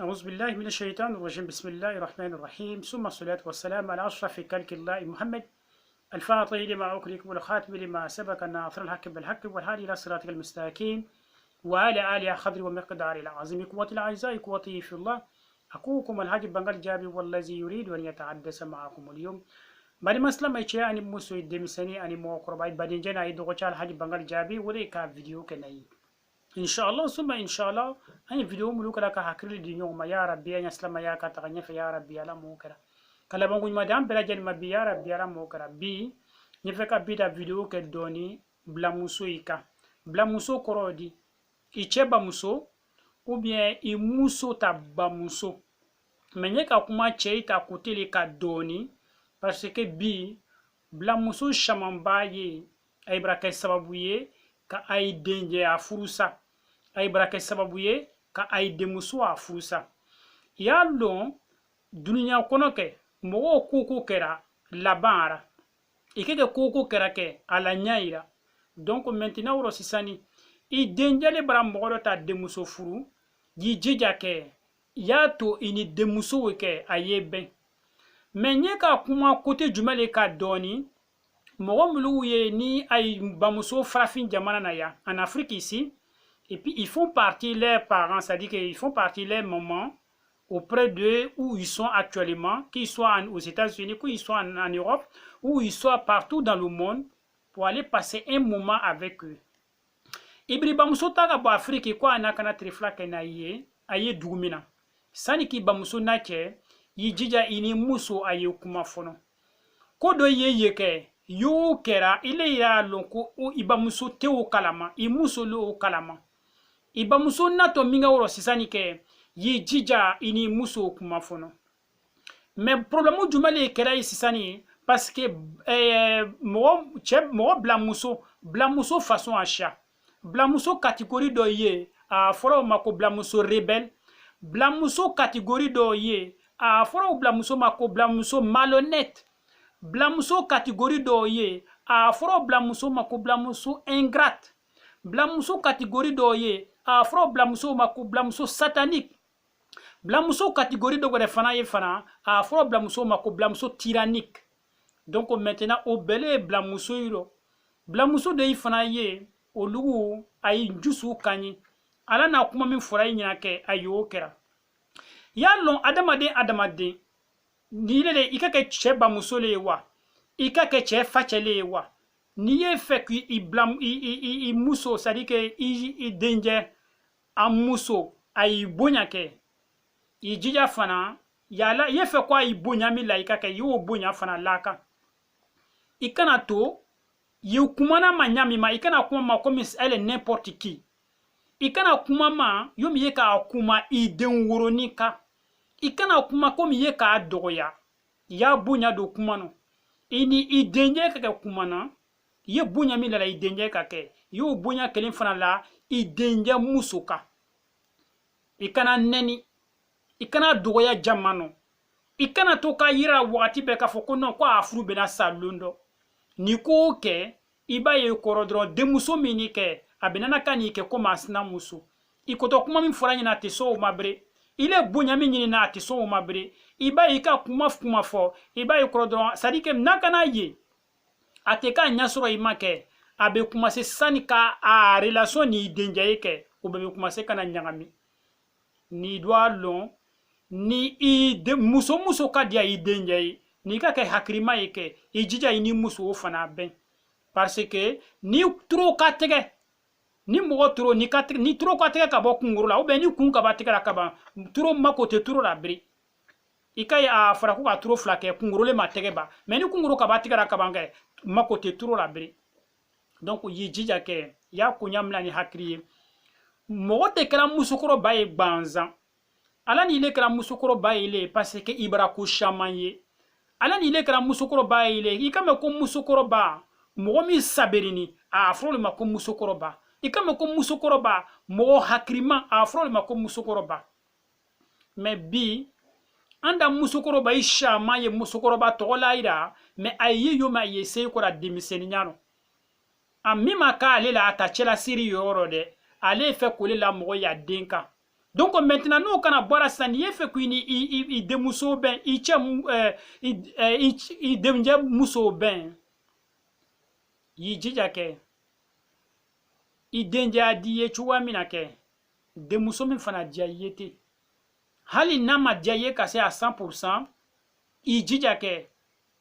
أعوذ بالله من الشيطان الرجيم بسم الله الرحمن الرحيم ثم الصلاة والسلام على أشرف خلق الله محمد الفاتح لما أغلق والخاتم لما سبق الناصر الحق بالحق والهادي إلى صراطك المستقيم وعلى آله قدر ومقدار العظيم قوة الأعزاء قوتي في الله أخوكم الحاج بنغال جابي والذي يريد أن يتحدث معكم اليوم بعد ما اسلم ايشيا اني موسو ديمسني اني مو قرباي بعدين جنا اي دوغوچال الحاج بنغال جابي وليكا فيديو كناي ان شاء الله ثم ان شاء الله اي فيديو ملوك لك هكرل دي نيوم يا ربي ان اسلم يا كاتغني في يا ربي على موكرا كلا بانغو مدام بلا جن ما بي يا ربي على موكرا بي نفكا بيتا فيديو كدوني بلا موسو يكا بلا موسو كرودي icheba muso ou bien i muso tabba muso menye ka kuma cheita kutili ka doni parce que bi bla muso shamamba ye ay braka sababu ye ka ay denje a furusa ay braka sababu ye ka ay demuso a furusa yallo dunya kono ke mo kuku kera labara ikeke kuku kera ke ala nyaira donc maintenant woro sisani i denjale bara mɔgɔ ta demuso furu yi jija kɛ y'a to i ni demuso kɛ a ye bɛn mɛ ɲɛ ka kuma kote jumɛn le ka dɔɔni mɔgɔ minnu ye ni a ye bamuso farafin jamana na ya en Afrique ici et puis ils font partie leurs parents, c'est-à-dire qu'ils font partie leurs mamans auprès d'eux où ils sont actuellement, qu'ils soient aux États-Unis, qu'ils soient en Europe, ou ils soient partout dans le monde pour aller passer un moment avec eux. Ibri bamuso taga bo Afrique kwa anakana trifla kena ye aye dugumina sani ki bamuso nache yijija ini muso aye kuma fono kodo ye ke yo kera ile ya lonko o ibamuso te o kalama i muso lo o kalama ibamuso nato minga woro sisani ke yijija ini muso kuma fono mais problème jumale kera sisani parce que mo blamuso façon achat blamuso catégorie do ye a foro mako blamuso rebelle blamuso catégorie do ye a foro blamuso mako blamuso malhonnête blamuso catégorie do ye a foro blamuso mako blamuso ingrate blamuso catégorie do ye a foro blamuso mako blamuso satanique blamuso catégorie do gore fana ye fana a foro blamuso mako blamuso tyrannique. Donc maintenant au belé blamuso yiro blamuso de yi fana ye olugu ay jusu kanyi ala na kuma min fura yin ke ayo kera yallon adamade ni lele ikake che ba musole wa ikake che fachele wa ni ye fait que i muso sadike i danger a muso ay bonya ke i jija fana yala ye fait quoi i bonya mi la ikake yo bonya fana laka ikana to you kumana manyami ma ikana kuma ma comme elle est n'importe qui ikana kuma ma yomi ye ka kuma iden woronika ikana kuma comme ye ka dogoya ya bunya do kuma no ini idenje ka kuma na ye bunya mi la idenje ka ke yo bunya kelin fana la idenje musuka ikana neni ikana dogoya jamano ikana to ka yira wakati be ka foko no kwa afuru be na salondo ni ko ke iba ye korodro demuso mini ke abenana kani ke koma sina muso ikoto kuma min fora nyina te so mabre ile bunya min nyina na te so mabre iba ye ka kuma fo iba ye korodro sadike nakana ye ateka nyasoro imake abe kuma se sanika a relation ni denjaye ke obe kuma se kana nyangami ni doa long ni i de muso ka dia i denjaye ni ka ke hakrima yeke ijija ini muso fana ben parce que ni trop katege ni mo trop ni katege ni trop katege ka bo kunguru la ou ben ni kun ka batege la ka ba trop makote trop la bri ikay a fara ko ka trop flake kunguru le matege ba mais ni kunguru ka batege la ka ba ngai makote trop la bri donc yijija ke ya kunyamla ni hakriye mo te kala musukoro baye banza ala ni le kala musukoro baye le parce que ibra ko chamanye ala ni le kala musukoro baye le ikame ko musukoro ba momi saberini a afrole mako musokoroba ikame ko musokoroba mo hakrima a afrole mako musokoroba mais bi anda musokoroba isha ma ye musokoroba to laira mais ayi yo ma ye sey ko ra demiseni nyano amima ka ale la atachela siri yoro de ale fe ko le la mo ya denka Donc maintenant nous kana bora san yefe ku i de muso ben i demje muso ben yi jija ke i denja diye chuwa mina ke de muso min fana dia yete hali nama dia ye kase à 100% i jija ke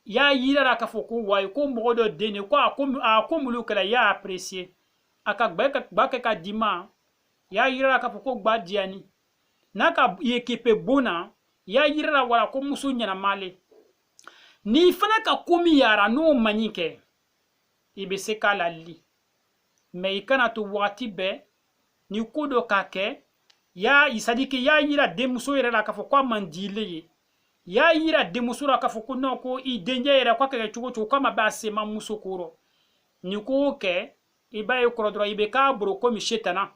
ya yira ka foko way ko mbodo dene ko akomulu kala ya apprécier aka gbaka ka dima ya yira ka foko gba diani naka yekepe bona ya yira wala ko muso nyana male ni fana ka komi yara no manike ibe se kala li me ikana to wati be ni kodo kake ya isadike ya yira de muso yira la ka foko mandile ya yira de muso la ka foko no ko i denje yira kwa ke chugo kama ba se ma muso koro ni ko ke iba e korodro ibe ka bro ko mi shetana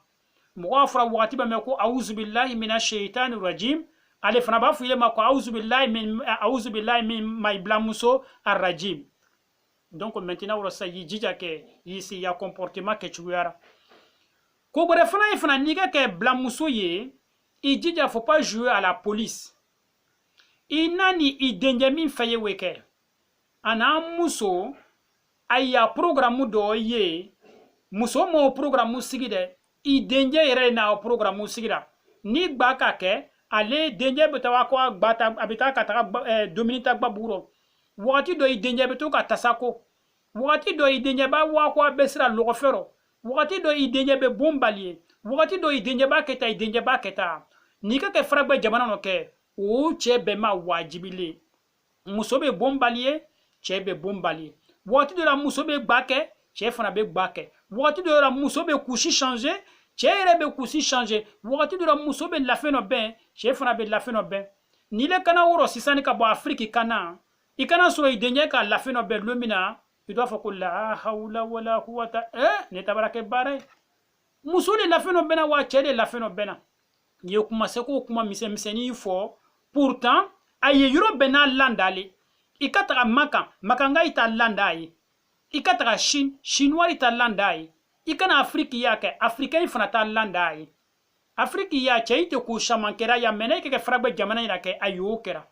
مغافرة واتبا مكو أعوذ بالله من الشيطان الرجيم على فنبا فيلم مكو أعوذ بالله من ما يبلاموسو الرجيم donc maintenant on sa yijija ke yisi ya comportement ke chuyara ko bore fana niga ke blamuso ye ijija faut pas jouer à la police inani idenjami faye weke ana muso aya programme do ye muso mo programme sigide i denje yere na programme sigira ni gba ka ke ale denje betawa ko gbata abita ka ta dominita gba buro wati do i denje beto ka tasako wati do i denje ba wa ko besira logo fero wati do i denje be bombalier wati do i denje ba keta i denje ba keta ni ka ke fragbe jamana no ke o chebe ma wajibile musobe bombalier chebe bombalier wati do la musobe gbake chef na be gbake wati do la musobe kushi changer chere be kusi changer wakati do la muso be la feno ben chef na be la feno ben ni le kana woro sisani ka bo afrique kana ikana so idenye ka la feno ben lumina idwa fa la hawla wala quwata ne tabarake bare muso le la feno bena wa chere la feno bena ye kuma se ko kuma miseni fo pourtant aye yuro bena landale ikata makanga ita landai ikata chinois ita landai ikana afriki yake africain fana ta landa yi afriki ya chaite ku shamankera ya mena ke fragbe jamana ina ke ayokera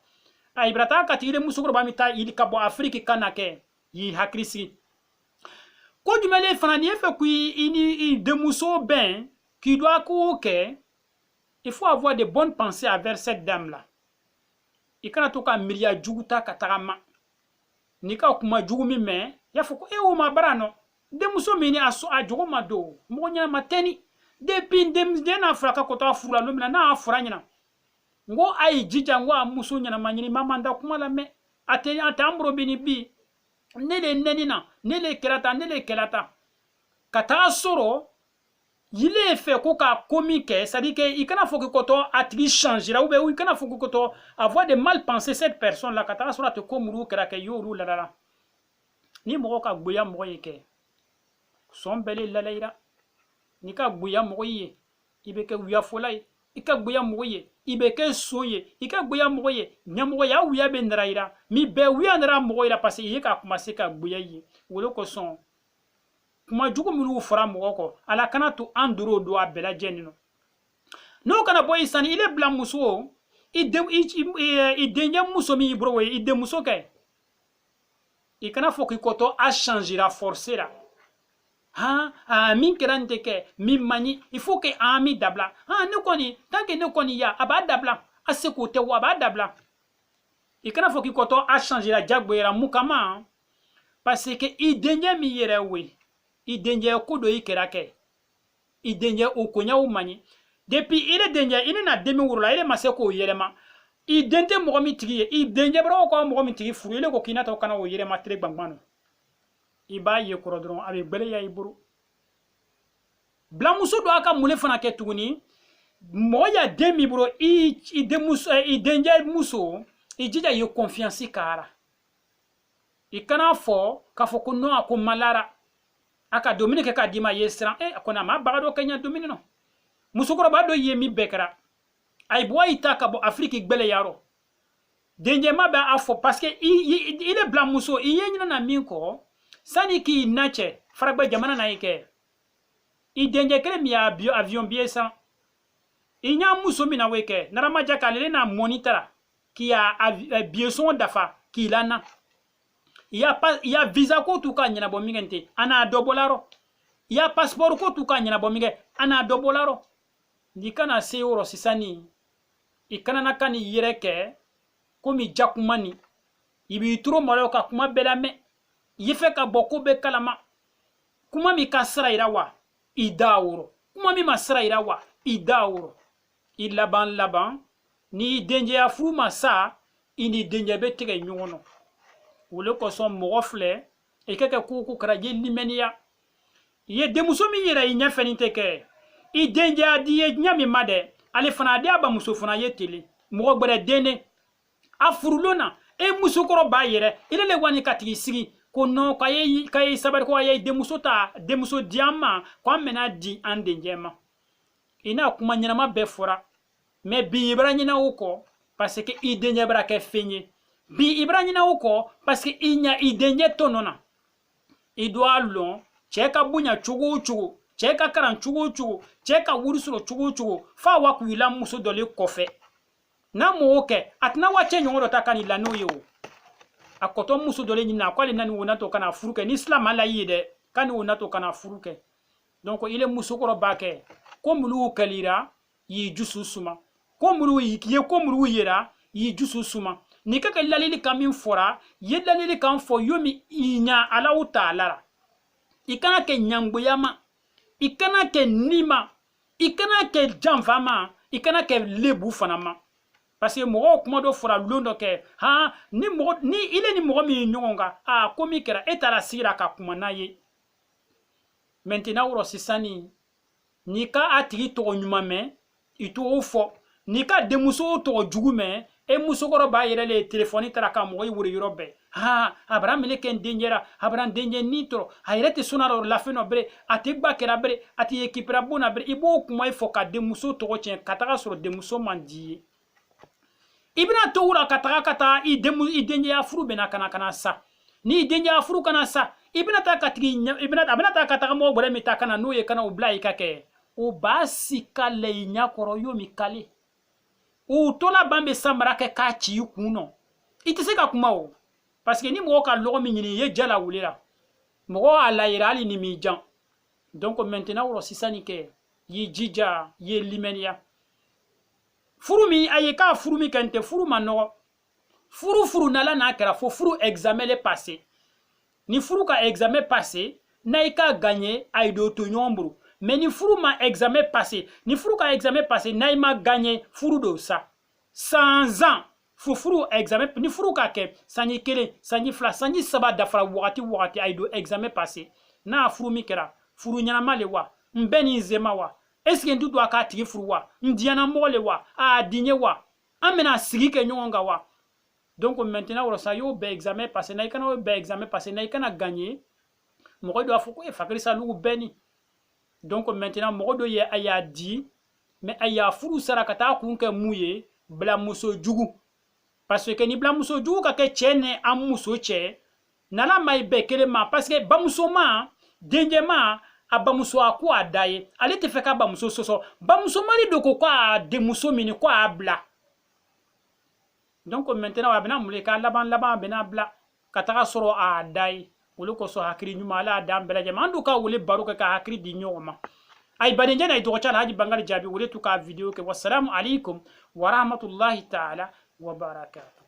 ay brata ka tire musugro ba mita ili kabo afriki kana ke yi hakrisi ko jumele fana ni fe ku ini de muso ben qui doit ko ke il faut avoir de bonnes pensées envers cette dame là ikana to ka miria juguta katarama nika kuma jugumi me ya foko o ma barano de muso mini aso ajogo mado monya mateni depuis de na fraka ko to fura lumina na afura nyina ngo ai jija ngo muso nyina manyini mamanda kuma la me ate atambro bini bi nele nenina nele kelata kata soro yile fe ko ka comique ça dit que ikana faut que koto atri changer ou be ikana faut que koto avoir de mal penser cette personne là kata soro te komuru kera ke yoru la ni mo ka gboya mo yeke son bele lalaira nika gbuya moye ibeke wiya folai ika gbuya moye ibeke soye ika gbuya moye nyamo ya wiya bendraira mi be wiya ndra moye parce que yeka commencer ka gbuya yi wolo ko son kuma jugo mulu fara moko ala kana to anduro do abela jenino no kana boy sani ile blam muso idenye muso mi bro we ide muso kay ikana foki koto a changer la forcer la min kerante ke min mani il faut que ami dabla ne koni tant que ne koni ya aba dabla aseko te wa aba dabla ikana foki koto a changer la jagboera mukama parce que idenye mi yere we idenye kodo ikerake idenye okonya umani depuis ile denye ile na demi wurula ile maseko yelema idente mo mi tigi idenye bro ko mo mi tigi furu ile ko kinata kana o yelema tre gbangbano iba ye korodron abe gbele ya iburu blamuso do aka mule fana ke tuguni moya demi bro i denje muso i jija ye confiance kara ikana fo ka fo ko no ako malara aka dominique ka dima yesran akona ma bagado kenya dominique no muso ko ba do yemi bekara ay boy itaka bo afrique gbele yaro denje ma ba afo parce que il est blamuso i yenyina na minko sani ki nache fragba jamana na ike i denje kele mi avion biesa inya muso mina weke narama jaka lele na monitara qui a bieson dafa qui lana ya visa ko tuka nyina bomingente ana dobolaro ya passeport ko tuka nyina bomige ana dobolaro ndikana seuro sisani ikana nakani yireke komi jakumani ibi turo malo ka kuma belame yife ka boko be kalama kuma mi kasra irawa idawuro kuma mi masra irawa idawuro ilaban ni denje ya fuma sa ini denje be tege nyugono wole ko son mogofle e keke kuku kraje limenia ye demuso mi yira inya feninte ke i denje adiye nyami made ale fana dia ba muso fana yetele mogo gbere dene afurulona e muso koro ba yere ile le wani katigi sigi ko no kaye sabar ko aye demuso diama ko mena di ande njema ina kuma nyama be fora me bi ibranyina uko parce que idenye bra ke fenye bi ibranyina uko parce que inya idenye tonona idwa lon cheka bunya chugu cheka karan chugu cheka wurusuro chugu fa wa ku ila muso dole kofe na mo oke atna wa chenyo ngoro takani la no yo akoto muso dole nyina kwali nani wona to kana furuke ni islam ala yide kani wona to kana furuke donc ile muso koro bake ko mulu kalira yi jusu suma ko mulu yi ko mulu yera yi jusu suma ni kaka lalili kamin fora ye lalili kan fo yomi inya ala utalara ikana ke nyangboyama ikana ke nima ikana ke janfama ikana ke lebu fanama parce que mogo kuma do fora londo ke ha ni mogo ni ile ni mogo mi nyonga komi kera etala sira ka kuma naye maintenant woro sisani ni ka atigi to nyuma me itu fo ni ka demuso to jugume e muso koro ba yere le telefoni tara ka mogo wuri yorobe abra mele ken denjera abra denje nitro hayrete sunaro la feno bre atigba kera bre ati ekipra bona bre ibo kuma ifo ka demuso to chen kataka soro demuso mandi ibna to wura kata i denje ya furu bena kana sa ni denje ya furu kana sa ibna ta katigi ibna abna ta kataka mo bore mita kana noye kana ubla ikake o basi kale nya koro yo mi kale o tola bambe samara ke ka ci kuno itise ka kuma o parce que ni mo ka logo mi ni ye jala wulira mo ala irali ni mi jan donc maintenant woro sisani ke yi jija ye limenia furumi ayeka furumi kante furu mano furu nala na kera fo furu examen le passé ni furu ka examen passé na ika gagner ay do to nyombru mais ni furu ma examen passé ni furu ka examen passé na ima gagner furu do sa 100 ans furu examen ni furu ka ke sanyi kele sanyi fla sanyi saba dafra wakati ay do examen passé na furu mi kera furu nyama le wa mbeni zema wa est-ce que ndudu aka tigi furu wa ndiana mole wa dinye wa amena sigi ke nyonga wa donc maintenant woro sa yo be examen passé na ikana be examen passé na ikana gagner mo do afuko e fakri sa lugu beni donc maintenant mo do ye aya di mais aya furu sara kata kunke muye bla muso jugu parce que ni bla muso jugu ka ke chene am muso che nala mai be kele ma parce que ba muso ma denje ma abamuso aku adaye ale te feka bamuso soso bamuso mari doko kwa de muso mini kwa abla donc maintenant wabena muleka laban bena bla kataka soro adaye wole ko so hakri nyuma ala adam bela jama andu ka wole baruka ka hakri di nyoma ay badenje na idoko chala haji bangal jabi wole tuka video ke wassalamu alaikum wa rahmatullahi ta'ala wa barakatuh.